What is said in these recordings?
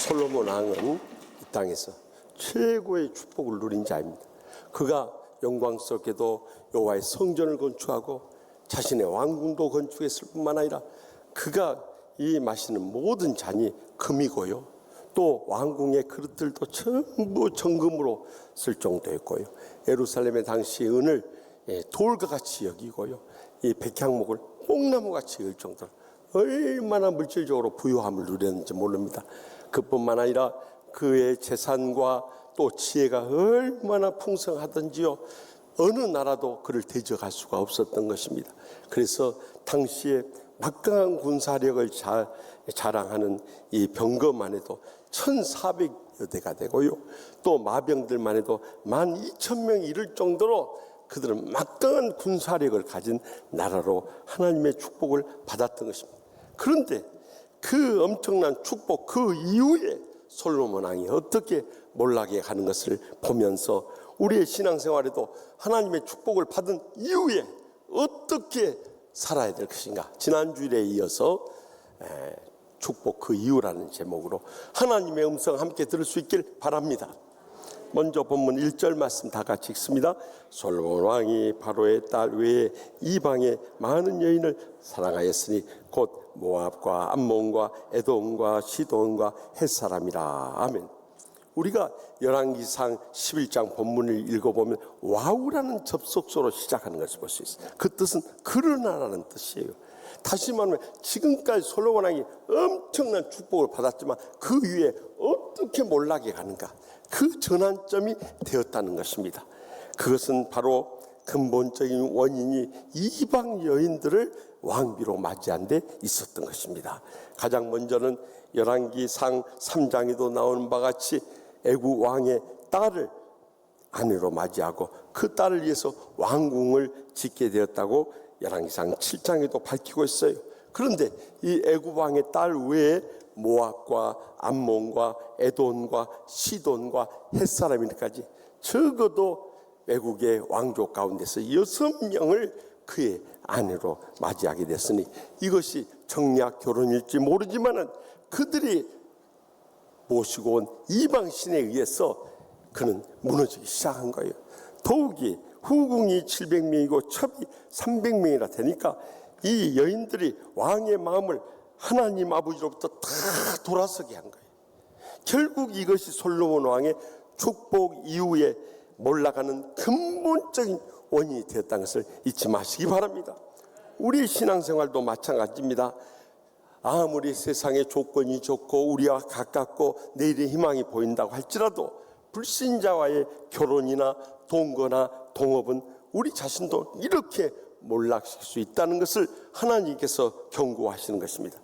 솔로몬 왕은 이 땅에서 최고의 축복을 누린 자입니다. 그가 영광스럽게도 여호와의 성전을 건축하고 자신의 왕궁도 건축했을 뿐만 아니라 그가 이 마시는 모든 잔이 금이고요, 또 왕궁의 그릇들도 전부 정금으로 쓸 정도였고요, 예루살렘의 당시 은을 돌과 같이 여기고요, 이 백향목을 뽕나무같이 여길 정도로 얼마나 물질적으로 부유함을 누렸는지 모릅니다. 그뿐만 아니라 그의 재산과 또 지혜가 얼마나 풍성하던지요, 어느 나라도 그를 대적할 수가 없었던 것입니다. 그래서 당시에 막강한 군사력을 자랑하는 이 병거만 해도 1,400여 대가 되고요, 또 마병들만 해도 12,000명이 이를 정도로 그들은 막강한 군사력을 가진 나라로 하나님의 축복을 받았던 것입니다. 그런데 그 엄청난 축복 그 이후에 솔로몬 왕이 어떻게 몰락해 가는 것을 보면서 우리의 신앙생활에도 하나님의 축복을 받은 이후에 어떻게 살아야 될 것인가, 지난주일에 이어서 축복 그 이후라는 제목으로 하나님의 음성 함께 들을 수 있길 바랍니다. 먼저 본문 1절 말씀 다 같이 읽습니다. 솔로몬 왕이 바로의 딸 외에 이방의 많은 여인을 사랑하였으니 곧 모압과 암몬과 에돔과 시돈과 헷사람이라. 아멘. 우리가 열왕기상 11장 본문을 읽어보면 와우라는 접속소로 시작하는 것을 볼 수 있어요. 그 뜻은 그러나라는 뜻이에요. 다시 말하면 지금까지 솔로몬 왕이 엄청난 축복을 받았지만 그 위에 어떻게 몰락해 가는가, 그 전환점이 되었다는 것입니다. 그것은 바로 근본적인 원인이 이방 여인들을 왕비로 맞이한 데 있었던 것입니다. 가장 먼저는 열왕기상 3장에도 나오는 바와 같이 애굽 왕의 딸을 아내로 맞이하고 그 딸을 위해서 왕궁을 짓게 되었다고 열왕기상 7장에도 밝히고 있어요. 그런데 이 애굽 왕의 딸 외에 모압과 암몬과 에돔과 시돈과 헷사람까지 적어도 애국의 왕족 가운데서 6명을 그의 아내로 맞이하게 됐으니 이것이 정략 결혼일지 모르지만은 그들이 모시고 온 이방 신에 의해서 그는 무너지기 시작한 거예요. 더욱이 후궁이 700명이고 첩이 300명이나 되니까 이 여인들이 왕의 마음을 하나님 아버지로부터 다 돌아서게 한 거예요. 결국 이것이 솔로몬 왕의 축복 이후에 몰락하는 근본적인 원인이 되었다는 것을 잊지 마시기 바랍니다. 우리 신앙생활도 마찬가지입니다. 아무리 세상의 조건이 좋고 우리와 가깝고 내일의 희망이 보인다고 할지라도 불신자와의 결혼이나 동거나 동업은 우리 자신도 이렇게 몰락시킬 수 있다는 것을 하나님께서 경고하시는 것입니다.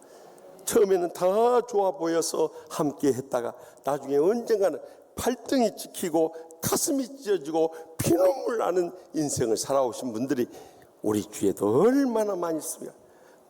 처음에는 다 좋아 보여서 함께 했다가 나중에 언젠가는 발등이 찍히고 가슴이 찢어지고 피눈물 나는 인생을 살아오신 분들이 우리 주위에도 얼마나 많이 있습니까?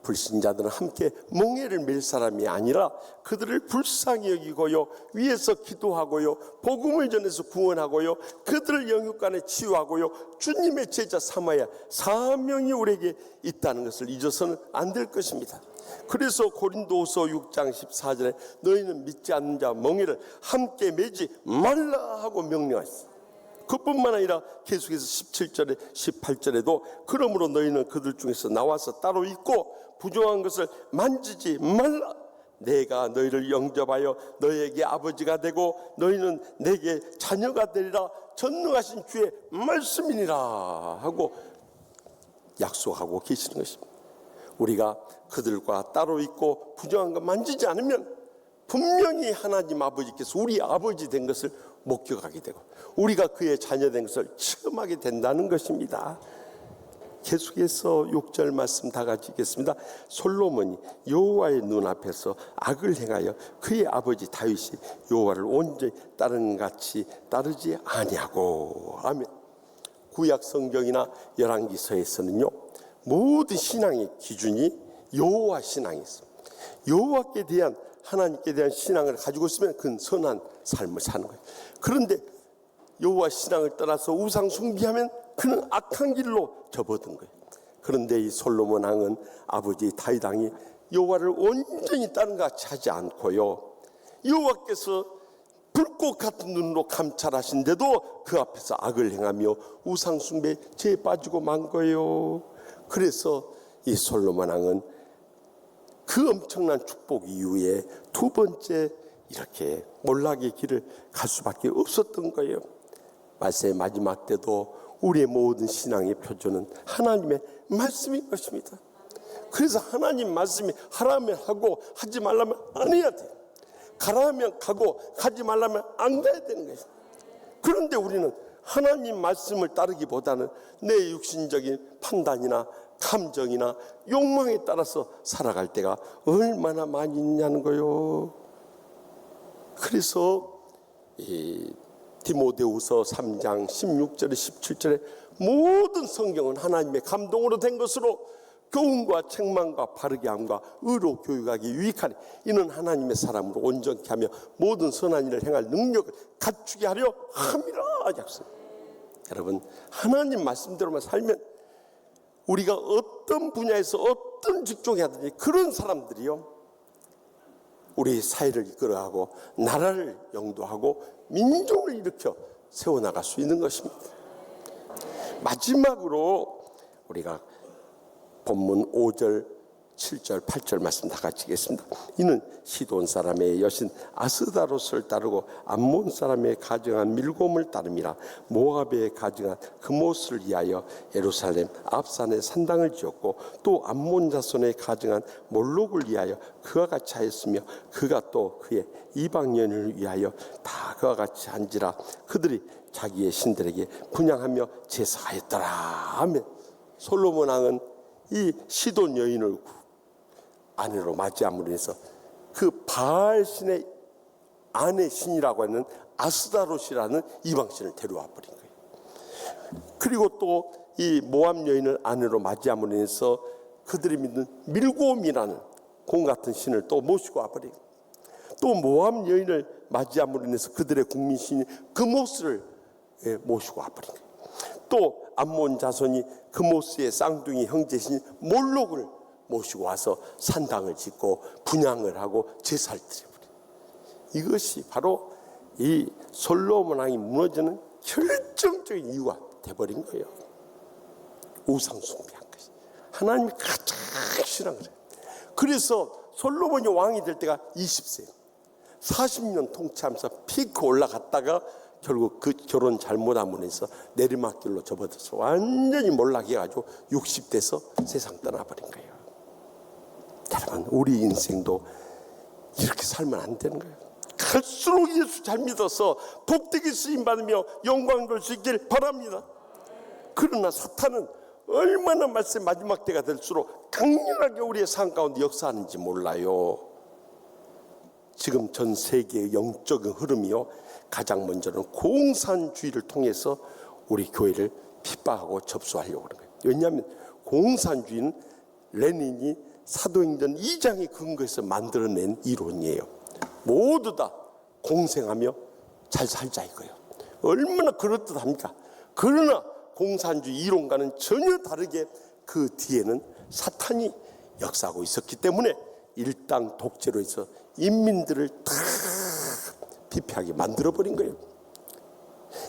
불신자들은 함께 멍에를 맬 사람이 아니라 그들을 불쌍히 여기고요, 위에서 기도하고요, 복음을 전해서 구원하고요, 그들을 영육간에 치유하고요, 주님의 제자 삼아야 사명이 우리에게 있다는 것을 잊어서는 안 될 것입니다. 그래서 고린도후서 6장 14절에 너희는 믿지 않는 자 멍에를 함께 매지 말라 하고 명령하셨어요. 그뿐만 아니라 계속해서 17절에 18절에도 그러므로 너희는 그들 중에서 나와서 따로 있고 부정한 것을 만지지 말라. 내가 너희를 영접하여 너희에게 아버지가 되고 너희는 내게 자녀가 되리라. 전능하신 주의 말씀이니라 하고 약속하고 계시는 것입니다. 우리가 그들과 따로 있고 부정한 것 만지지 않으면 분명히 하나님 아버지께서 우리 아버지 된 것을 목격하게 되고 우리가 그의 자녀 된 것을 체험하게 된다는 것입니다. 계속해서 6절 말씀 다 같이 읽겠습니다. 솔로몬이 여호와의 눈앞에서 악을 행하여 그의 아버지 다윗이 여호와를 온전히 따르는 같이 따르지 아니하고. 아멘. 구약 성경이나 열왕기서에서는요, 모든 신앙의 기준이 여호와 신앙이 있습니다. 여호와께 대한, 하나님께 대한 신앙을 가지고 있으면 그건 선한 삶을 사는 거예요. 그런데 여호와 신앙을 떠나서 우상 숭배하면 그는 악한 길로 접어든 거예요. 그런데 이 솔로몬 왕은 아버지 다윗 왕이 여호와를 온전히 따른 것 같이 하지 않고요, 여호와께서 불꽃 같은 눈으로 감찰하신데도 그 앞에서 악을 행하며 우상숭배에 죄에 빠지고 만 거예요. 그래서 이 솔로몬 왕은 그 엄청난 축복 이후에 두 번째 이렇게 몰락의 길을 갈 수밖에 없었던 거예요. 말세의 마지막 때도 우리의 모든 신앙의 표준은 하나님의 말씀인 것입니다. 그래서 하나님 말씀이 하라면 하고 하지 말라면 안 해야 돼요. 가라 하면 가고 가지 말라면 안 가야 되는 거예요. 그런데 우리는 하나님 말씀을 따르기보다는 내 육신적인 판단이나 감정이나 욕망에 따라서 살아갈 때가 얼마나 많이 있냐는 거예요. 그래서 이 디모데후서 3장 16절에 17절에 모든 성경은 하나님의 감동으로 된 것으로 교훈과 책망과 바르게 함과 의로 교육하기 유익하니 이는 하나님의 사람으로 온전케 하며 모든 선한 일을 행할 능력을 갖추게 하려 함이라 약속. 여러분, 하나님 말씀대로만 살면 우리가 어떤 분야에서 어떤 직종에 하든지 그런 사람들이요, 우리 사회를 이끌어가고 나라를 영도하고 민족을 일으켜 세워나갈 수 있는 것입니다. 마지막으로 우리가 본문 5절, 7절, 8절 말씀 다 같이 읽겠습니다. 이는 시돈 사람의 여신 아스다롯을 따르고 암몬 사람의 가증한 밀곰을 따름이라. 모압에 가증한 그모스를 위하여 예루살렘 앞산에 산당을 지었고 또 암몬 자손의 가증한 몰록을 위하여 그와 같이 하였으며 그가 또 그의 이방 여인을 위하여 다 그와 같이 한지라. 그들이 자기의 신들에게 분향하며 제사하였더라 하면, 솔로몬 왕은 이 시돈 여인을 아내로 맞이함으로 해서 그 바알신의 아내 신이라고 하는 아스다롯이라는 이방신을 데려와 버린 거예요. 그리고 또 이 모압 여인을 아내로 맞이함으로 해서 그들이 믿는 밀곰이라는 공 같은 신을 또 모시고 와버리고, 또 모압 여인을 맞이함으로 인해서 그들의 국민신인 그모스를 모시고 와버린 거예요. 또 암몬 자손이 그모스의 쌍둥이 형제신 몰록을 모시고 와서 산당을 짓고 분향을 하고 제사를 드려버려요. 이것이 바로 이 솔로몬 왕이 무너지는 결정적인 이유가 돼버린 거예요. 우상 숭배한 것이 하나님이 가장 싫어한 거예요. 그래서 솔로몬이 왕이 될 때가 20세, 40년 통치하면서 피크 올라갔다가 결국 그 결혼 잘못함으로 해서 내리막길로 접어들어서 완전히 몰락해가지고 60대에서 세상 떠나버린 거예요. 여러분, 우리 인생도 이렇게 살면 안 되는 거예요. 갈수록 예수 잘 믿어서 복되게 쓰임받으며 영광 돌 수 있길 바랍니다. 그러나 사탄은 얼마나 말세 마지막 때가 될수록 강렬하게 우리의 삶 가운데 역사하는지 몰라요. 지금 전 세계의 영적인 흐름이요, 가장 먼저는 공산주의를 통해서 우리 교회를 핍박하고 접수하려고 하는 거예요. 왜냐하면 공산주의는 레닌이 사도행전 2장의 근거에서 만들어낸 이론이에요. 모두 다 공생하며 잘 살자 이거예요. 얼마나 그럴듯합니까? 그러나 공산주의 이론과는 전혀 다르게 그 뒤에는 사탄이 역사하고 있었기 때문에 일당 독재로 해서 인민들을 다 피폐하게 만들어버린 거예요.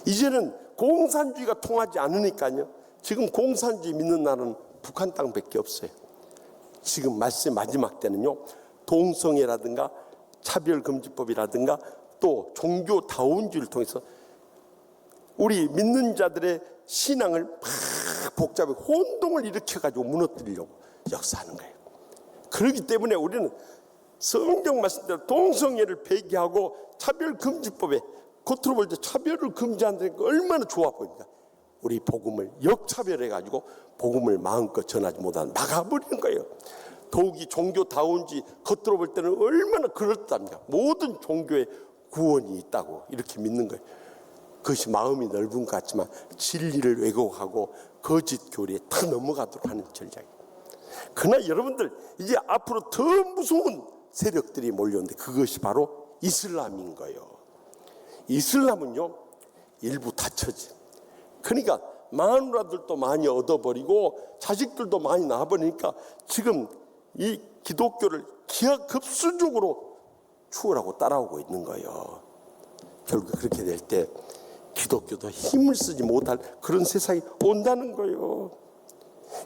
이제는 공산주의가 통하지 않으니까요, 지금 공산주의 믿는 나라는 북한 땅밖에 없어요. 지금 말세 마지막 때는요, 동성애라든가 차별금지법이라든가 또 종교다운주의를 통해서 우리 믿는 자들의 신앙을 막 복잡하게 혼동을 일으켜가지고 무너뜨리려고 역사하는 거예요. 그렇기 때문에 우리는 성경 말씀대로 동성애를 폐기하고 차별금지법에, 겉으로 볼 때 차별을 금지한다는 게 얼마나 좋아 보입니까? 우리 복음을 역차별해가지고 복음을 마음껏 전하지 못하는 막아버리는 거예요. 더욱이 종교다운지 겉으로 볼 때는 얼마나 그럴듯합니까? 모든 종교에 구원이 있다고 이렇게 믿는 거예요. 그것이 마음이 넓은 것 같지만 진리를 왜곡하고 거짓 교리에 다 넘어가도록 하는 전략이에요. 그러나 여러분들, 이제 앞으로 더 무서운 세력들이 몰려오는데 그것이 바로 이슬람인 거예요. 이슬람은요, 일부 닫혀져. 그러니까 마누라들도 많이 얻어버리고 자식들도 많이 낳아버리니까 지금 이 기독교를 기하급수적으로 추월하고 따라오고 있는 거예요. 결국 그렇게 될 때 기독교도 힘을 쓰지 못할 그런 세상이 온다는 거예요.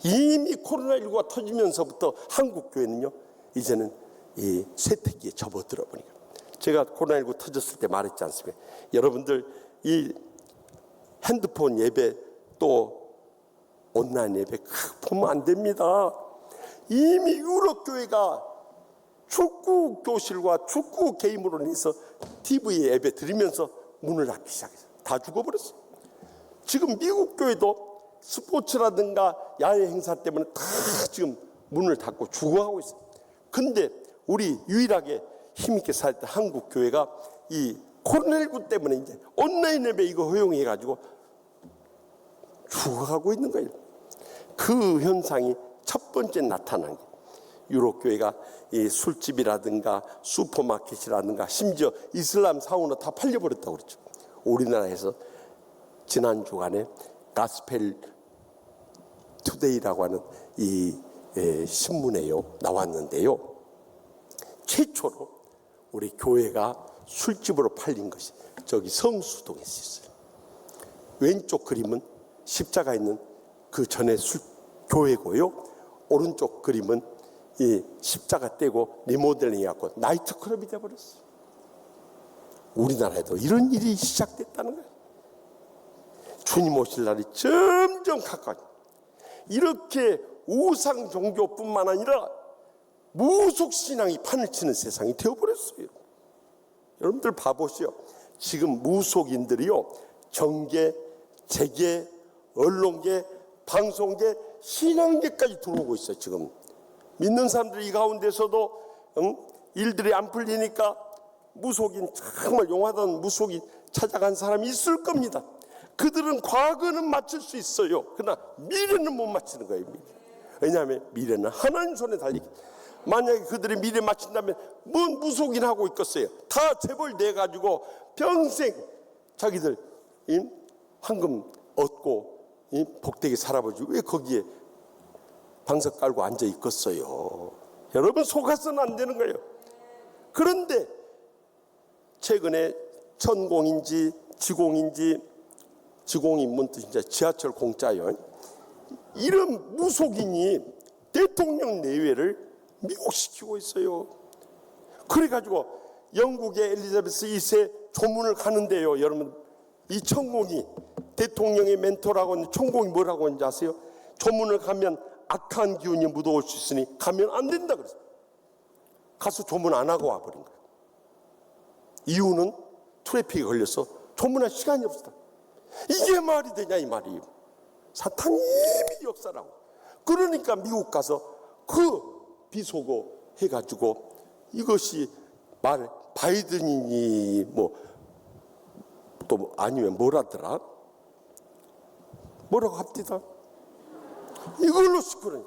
이미 코로나19가 터지면서부터 한국 교회는요, 이제는 이 쇠퇴기에 접어들어 보니까, 제가 코로나19 터졌을 때 말했지 않습니까? 여러분들 이 핸드폰 예배 또 온라인 예배 보면 안 됩니다. 이미 유럽 교회가 축구 교실과 축구 게임으로 인해서 TV에 예배 드리면서 문을 닫기 시작했어요. 다 죽어버렸어요. 지금 미국 교회도 스포츠라든가 야외 행사 때문에 다 지금 문을 닫고 죽어가고 있어요. 근데 우리 유일하게 힘있게 살 때 한국 교회가 이 코로나19 때문에 이제 온라인 예배 이거 허용해가지고 죽어가고 있는 거예요. 그 현상이 첫 번째 나타난 거예요. 유럽 교회가 이 술집이라든가 슈퍼마켓이라든가 심지어 이슬람 사원도 다 팔려버렸다고 그랬죠. 우리나라에서 지난 주간에 가스펠 투데이라고 하는 이 신문에요 나왔는데요, 최초로 우리 교회가 술집으로 팔린 것이 저기 성수동에 있었어요. 왼쪽 그림은 십자가 있는 그 전에 교회고요, 오른쪽 그림은 이 십자가 떼고 리모델링 해갖고 나이트클럽이 돼버렸어요. 우리나라에도 이런 일이 시작됐다는 거예요. 주님 오실 날이 점점 가까워요. 이렇게 우상 종교뿐만 아니라 무속 신앙이 판을 치는 세상이 되어버렸어요. 여러분들 봐보시오. 지금 무속인들이요, 정계, 재계, 언론계, 방송계, 신앙계까지 들어오고 있어요. 지금 믿는 사람들이 이 가운데서도 일들이 안 풀리니까 무속인, 정말 용하던 무속인 찾아간 사람이 있을 겁니다. 그들은 과거는 맞출 수 있어요. 그러나 미래는 못 맞추는 거예요. 왜냐하면 미래는 하나님 손에 달리기. 만약에 그들이 미래 맞춘다면 뭔 무속인 하고 있겠어요. 다 재벌 돼가지고 평생 자기들 황금 얻고 복되게 살아보지 왜 거기에 방석 깔고 앉아 있겠어요. 여러분 속아서는 안 되는 거예요. 그런데 최근에 천공인지 지공인지, 지공이 뭔 뜻인지, 지하철 공짜요, 이런 무속인이 대통령 내외를 미혹시키고 있어요. 그래가지고 영국의 엘리자베스 2세 조문을 가는데요, 여러분 이 천공이 대통령의 멘토라고 하는 천공이 뭐라고 하는지 아세요? 조문을 가면 악한 기운이 묻어올 수 있으니 가면 안 된다 그랬어요. 가서 조문 안 하고 와버린 거예요. 이유는 트래픽에 걸려서 조문할 시간이 없었다. 이게 말이 되냐 이 말이에요. 사탄이 이미 역사라고. 그러니까 미국 가서 그 비속어 해가지고 이것이 말 바이든이니 뭐 또 아니면 뭐라더라, 뭐라고 합디다, 이걸로 시끄러요.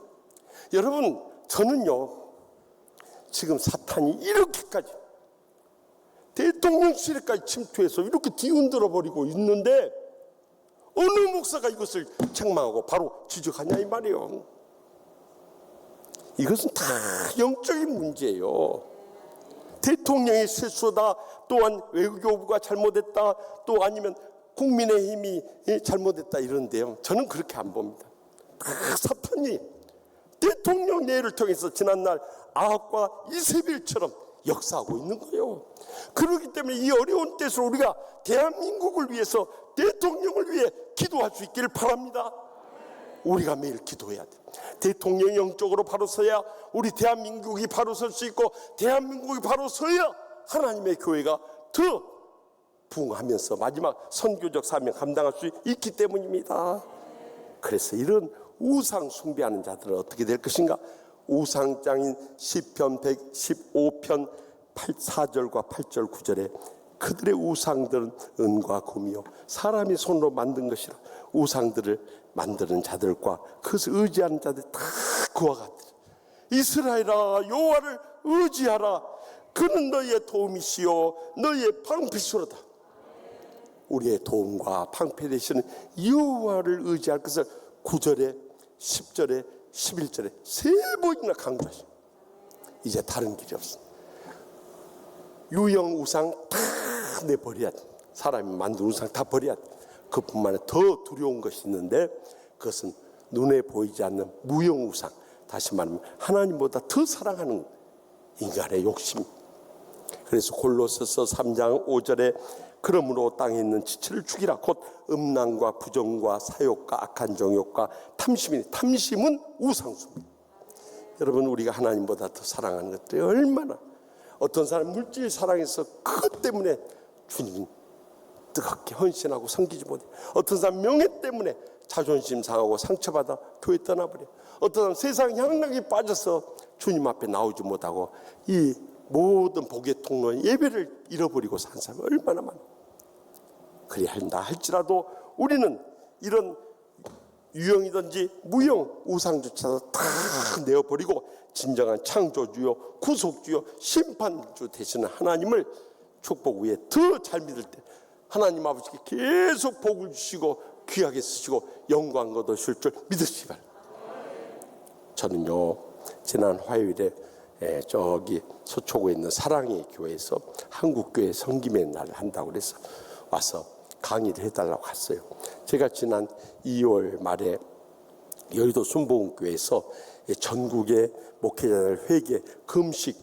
여러분 저는요 지금 사탄이 이렇게까지 대통령실에까지 침투해서 이렇게 뒤흔들어 버리고 있는데 어느 목사가 이것을 책망하고 바로 지적하냐 이 말이에요. 이것은 다 영적인 문제예요. 대통령의 실수다, 또한 외교부가 잘못했다, 또 아니면 국민의힘이 잘못했다 이런데요, 저는 그렇게 안 봅니다. 다 사탄이 대통령 내를 통해서 지난날 아합과 이세벨처럼 역사하고 있는 거예요. 그렇기 때문에 이 어려운 때에서 우리가 대한민국을 위해서, 대통령을 위해 기도할 수 있기를 바랍니다. 우리가 매일 기도해야 돼. 대통령이 영적으로 바로 서야 우리 대한민국이 바로 설 수 있고, 대한민국이 바로 서야 하나님의 교회가 더 부흥하면서 마지막 선교적 사명 감당할 수 있기 때문입니다. 그래서 이런 우상 숭배하는 자들은 어떻게 될 것인가? 우상장인 시편 115편 4절과 8절 9절에 그들의 우상들은 은과 금이요 사람이 손으로 만든 것이라. 우상들을 만드는 자들과 그것을 의지하는 자들 다 그와 같으라. 이스라엘아 여호와를 의지하라. 그는 너희의 도움이시요 너희의 방패시로다. 우리의 도움과 방패 되시는 여호와를 의지할 것을 9절에 10절에 11절에 3번이나 강조하십니다. 이제 다른 길이 없습니다. 유형 우상 다 내버려야 돼. 사람이 만든 우상 다 버려야 돼. 그뿐만 아니라 더 두려운 것이 있는데 그것은 눈에 보이지 않는 무형 우상, 다시 말하면 하나님보다 더 사랑하는 인간의 욕심. 그래서 골로새서 3장 5절에 그러므로 땅에 있는 지체를 죽이라. 곧 음란과 부정과 사욕과 악한 정욕과 탐심이니, 탐심은 우상숭배. 여러분, 우리가 하나님보다 더 사랑하는 것들이 얼마나, 어떤 사람 물질 사랑해서 그것 때문에 주님 뜨겁게 헌신하고 섬기지 못해. 어떤 사람 명예 때문에 자존심 상하고 상처받아 교회 떠나버려. 어떤 사람 세상 향락에 빠져서 주님 앞에 나오지 못하고 이 모든 복의 통로에 예배를 잃어버리고 산 사람이 얼마나 많아. 그래야 한다 할지라도 우리는 이런 유형이든지 무형 우상조차도 다 내어버리고 진정한 창조주요 구속주요 심판주 되시는 하나님을 축복 위에 더 잘 믿을 때 하나님 아버지께 계속 복을 주시고 귀하게 쓰시고 영광 거두실 줄 믿으시기 바랍니다. 저는요, 지난 화요일에 저기 서초구에 있는 사랑의 교회에서 한국교회 성김의 날을 한다고 그래서 와서 강의를 해달라고 갔어요. 제가 지난 2월 말에 여의도 순복음교회에서 전국의 목회자들 회개 금식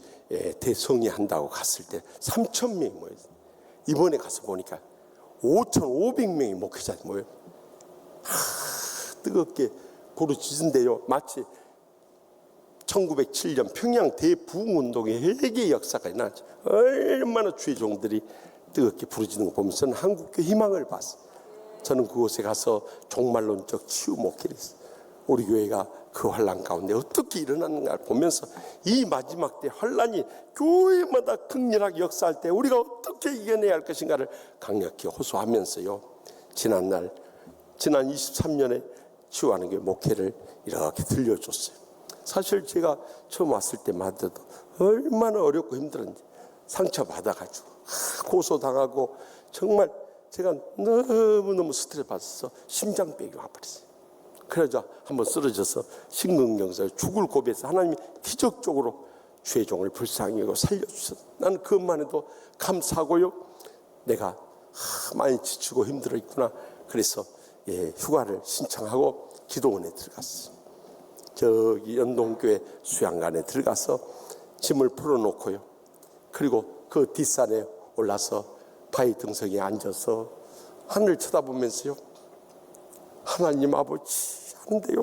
대성회 한다고 갔을 때 3,000명이 모였어요. 이번에 가서 보니까 5,500명의 목회자들이 모여요. 뜨겁게 부르짖은데요, 마치 1907년 평양 대부흥운동의 회개 역사가 나죠. 얼마나 주의 종들이 뜨겁게 부르짖는 거 보면서 한국교 희망을 봤어요. 저는 그곳에 가서 종말론적 치유 목회를 했어요. 우리 교회가 그 환란 가운데 어떻게 일어났는가 보면서 이 마지막 때 환란이 교회마다 극렬하게 역사할 때 우리가 어떻게 이겨내야 할 것인가를 강력히 호소하면서요, 지난 23년에 치유하는 교회 목회를 이렇게 들려줬어요. 사실 제가 처음 왔을 때마다도 얼마나 어렵고 힘들었는지 상처받아가지고 고소당하고 정말 제가 너무너무 스트레스 받아서 심장병이 와버렸어요. 그러자 한번 쓰러져서 심근경색 죽을 고비에서 하나님이 기적적으로 주의 종을 불쌍히 여기고 살려주셨어요. 나는 그것만 해도 감사하고요, 내가 많이 지치고 힘들어 있구나. 그래서 휴가를 신청하고 기도원에 들어갔어요. 저기 연동교회 수양관에 들어가서 짐을 풀어놓고요, 그리고 그 뒷산에 올라서 바위 등석에 앉아서 하늘 쳐다보면서요, 하나님 아버지 하는데요,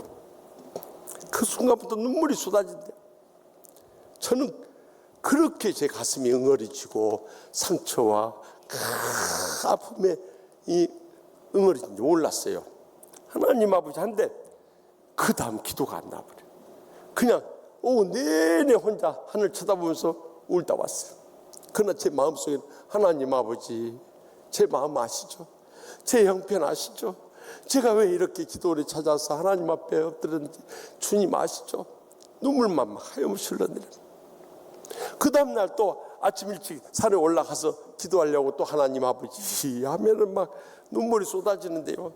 그 순간부터 눈물이 쏟아진대요. 저는 그렇게 제 가슴이 응어리지고 상처와 아픔에 이 응어리진지 몰랐어요. 하나님 아버지 한데 그 다음 기도가 안 나버려. 그냥 오후 내내 혼자 하늘 쳐다보면서 울다 왔어요. 그러나 제 마음속에는 하나님 아버지, 제 마음 아시죠? 제 형편 아시죠? 제가 왜 이렇게 기도를 찾아서 하나님 앞에 엎드렸는지 주님 아시죠? 눈물만 막 하염없이 흘러내려. 그 다음날 또 아침 일찍 산에 올라가서 기도하려고 또 하나님 아버지 하면은 막 눈물이 쏟아지는데요,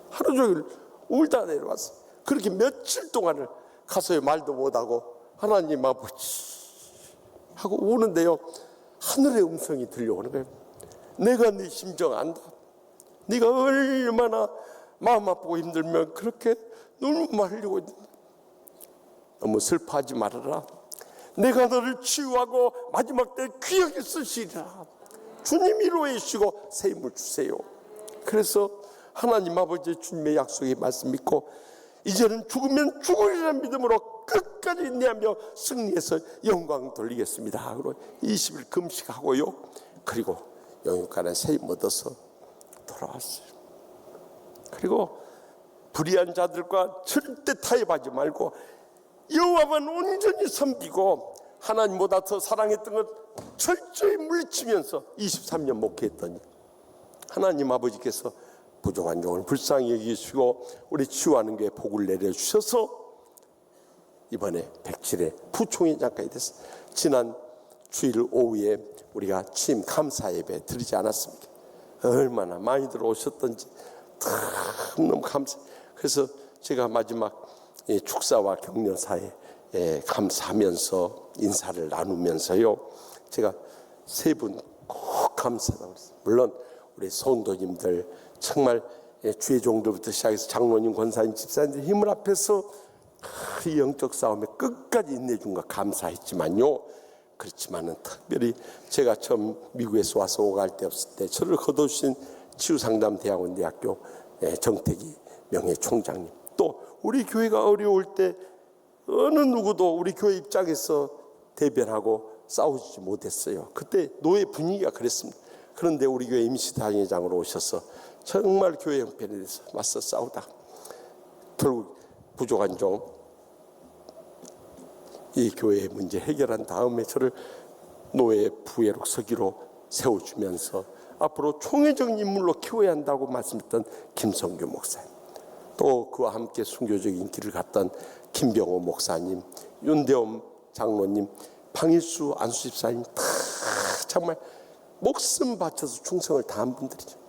하루 종일 울다 내려왔어요. 그렇게 며칠 동안을 가서요 말도 못하고 하나님 아버지 하고 우는데요, 하늘의 음성이 들려오는 거예요. 내가 네 심정 안다. 네가 얼마나 마음 아프고 힘들면 그렇게 눈물만 흘리고 있는다. 너무 슬퍼하지 말아라. 내가 너를 치유하고 마지막 때 귀하게 쓰시리라. 주님 위로해 주시고 새 힘을 주세요. 그래서 하나님 아버지 주님의 약속의 말씀 믿고 이제는 죽으면 죽으리라는 믿음으로 끝까지 인내하며 승리해서 영광 돌리겠습니다. 그리고 20일 금식하고요, 그리고 영육간에 새 힘 얻어서 돌아왔어요. 그리고 불의한 자들과 절대 타협하지 말고 여호와만 온전히 섬기고 하나님보다 더 사랑했던 것 철저히 물리치면서 23년 목회했더니 하나님 아버지께서 부족한 종을 불쌍히 여기시고 우리 치유하는 교회에 복을 내려주셔서 이번에 107회 부총회 장까지 됐어요. 지난 주일 오후에 우리가 취임 감사 예배 드리지 않았습니까? 얼마나 많이들 오셨던지 너무 감사해요. 그래서 제가 마지막 축사와 격려사에 감사하면서 인사를 나누면서요, 제가 세 분 꼭 감사하다고 그랬어요. 물론 우리 성도님들 정말 주의 종들부터 시작해서 장로님, 권사님, 집사님들 힘을 합해서 그 영적 싸움에 끝까지 인내준 거 감사했지만요. 그렇지만은 특별히 제가 처음 미국에서 와서 오갈 때 없을 때 저를 거둬주신 치유상담대학원대학교 정택이 명예총장님, 또 우리 교회가 어려울 때 어느 누구도 우리 교회 입장에서 대변하고 싸우지 못했어요. 그때 노예 분위기가 그랬습니다. 그런데 우리 교회 임시단회장으로 오셔서 정말 교회 형편에 대해서 맞서 싸우다 결국 부족한 좀 이 교회의 문제 해결한 다음에 저를 노예 부회록 서기로 세워주면서 앞으로 총회적인 인물로 키워야 한다고 말씀했던 김성규 목사님, 또 그와 함께 순교적인 길을 갔던 김병호 목사님, 윤대엄 장로님, 방일수 안수 집사님, 다 정말 목숨 바쳐서 충성을 다한 분들이죠.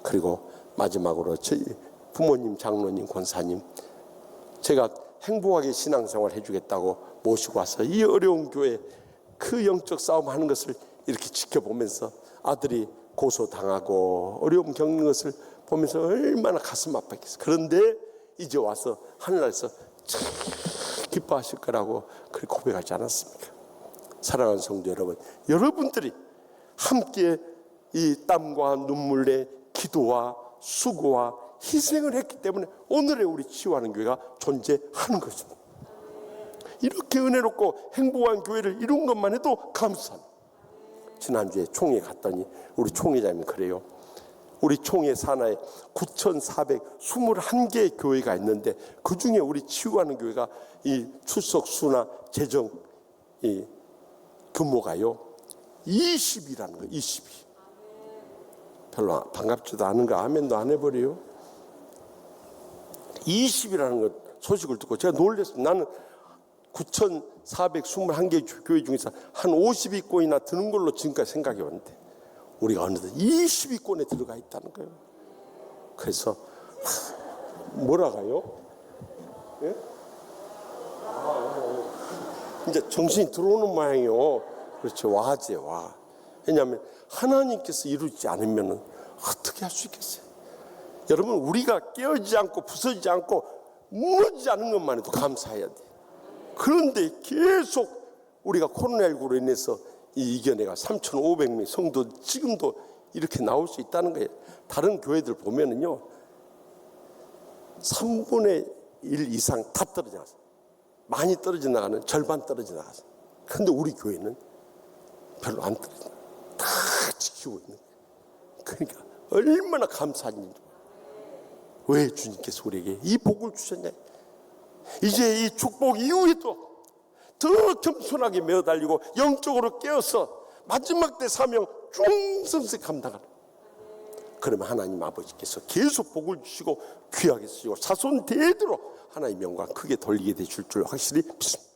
그리고 마지막으로 저희 부모님, 장로님, 권사님, 제가 행복하게 신앙생활 해주겠다고 모시고 와서 이 어려운 교회 그 영적 싸움 하는 것을 이렇게 지켜보면서 아들이 고소당하고 어려움 겪는 것을 보면서 얼마나 가슴 아팠겠어요. 그런데 이제 와서 하늘나라에서 참 기뻐하실 거라고 그렇게 고백하지 않았습니까? 사랑하는 성도 여러분, 여러분들이 함께 이 땀과 눈물의 기도와 수고와 희생을 했기 때문에 오늘의 우리 치유하는 교회가 존재하는 것입니다. 이렇게 은혜롭고 행복한 교회를 이룬 것만 해도 감사합니다. 지난주에 총회 갔더니 우리 총회장님이 그래요. 우리 총회 산하에 9,421개의 교회가 있는데 그중에 우리 치유하는 교회가 이 출석 수나 재정 이 규모가요 20이라는 거예요. 20이. 별로 반갑지도 않은가 아멘도 안 해버려요. 20이라는 것 소식을 듣고 제가 놀랐어요. 나는 9,421개 교회 중에서 한 50위권이나 드는 걸로 지금까지 생각해 왔는데 우리가 어느덧 20위권에 들어가 있다는 거예요. 그래서 뭐라가요? 예? 이제 정신이 들어오는 모양이요. 그렇죠. 와제 와. 왜냐하면 하나님께서 이루지 않으면 어떻게 할 수 있겠어요? 여러분, 우리가 깨어지지 않고 부서지지 않고 무너지지 않은 것만 해도 감사해야 돼. 그런데 계속 우리가 코로나19로 인해서 이겨내가 3,500명 성도 지금도 이렇게 나올 수 있다는 거예요. 다른 교회들 보면은요 3분의 1 이상 다 떨어져 나가서 많이 떨어져 나가는 절반 떨어져 나가서 그런데 우리 교회는 별로 안 떨어져 다 지키고 있는 거예요. 그러니까 얼마나 감사한지. 왜 주님께서 우리에게 이 복을 주셨냐. 이제 이 축복 이후에도 더 겸손하게 매어달리고 영적으로 깨어서 마지막 때 사명 충성스럽게 감당하는. 그러면 하나님 아버지께서 계속 복을 주시고 귀하게 쓰시고 자손 대대로 하나님의 영광 크게 돌리게 되실 줄 확실히 믿습니다.